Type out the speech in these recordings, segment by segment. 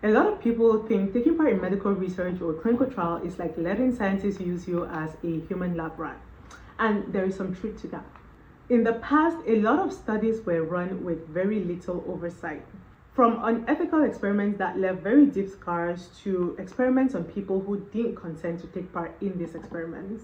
A lot of people think taking part in medical research or clinical trial is like letting scientists use you as a human lab rat. And there is some truth to that. In the past, a lot of studies were run with very little oversight. From unethical experiments that left very deep scars to experiments on people who didn't consent to take part in these experiments.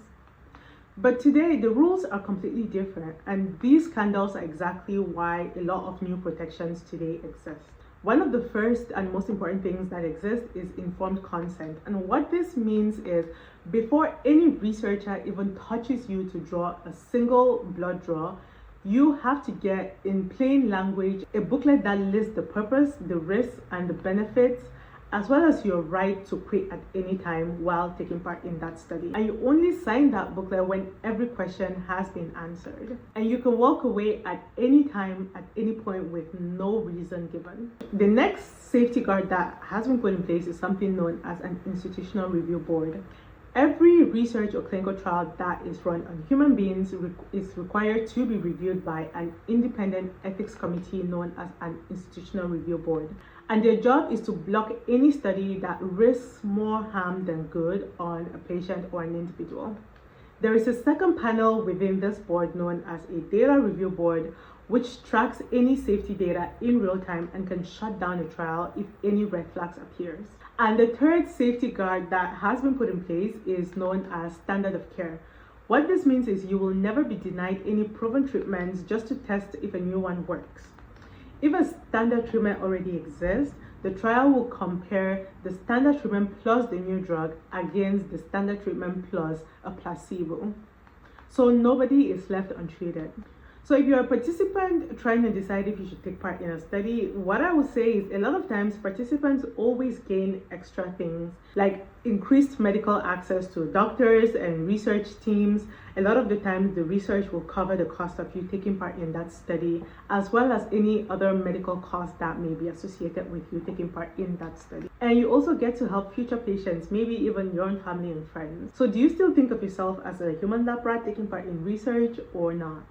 But today, the rules are completely different, and these scandals are exactly why a lot of new protections today exist. One of the first and most important things that exist is informed consent. And what this means is before any researcher even touches you to draw a single blood draw, you have to get in plain language a booklet that lists the purpose, the risks, and the benefits, as well as your right to quit at any time while taking part in that study. And you only sign that booklet when every question has been answered. And you can walk away at any time, at any point with no reason given. The next safety guard that has been put in place is something known as an institutional review board. Every research or clinical trial that is run on human beings is required to be reviewed by an independent ethics committee known as an institutional review board. And their job is to block any study that risks more harm than good on a patient or an individual. There is a second panel within this board known as a data review board, which tracks any safety data in real time and can shut down a trial if any red flags appears. And the third safety guard that has been put in place is known as standard of care. What this means is you will never be denied any proven treatments just to test if a new one works. If a standard treatment already exists, the trial will compare the standard treatment plus the new drug against the standard treatment plus a placebo. So nobody is left untreated. So if you're a participant trying to decide if you should take part in a study, what I would say is a lot of times participants always gain extra things like increased medical access to doctors and research teams. A lot of the times the research will cover the cost of you taking part in that study, as well as any other medical costs that may be associated with you taking part in that study. And you also get to help future patients, maybe even your own family and friends. So do you still think of yourself as a human lab rat taking part in research or not?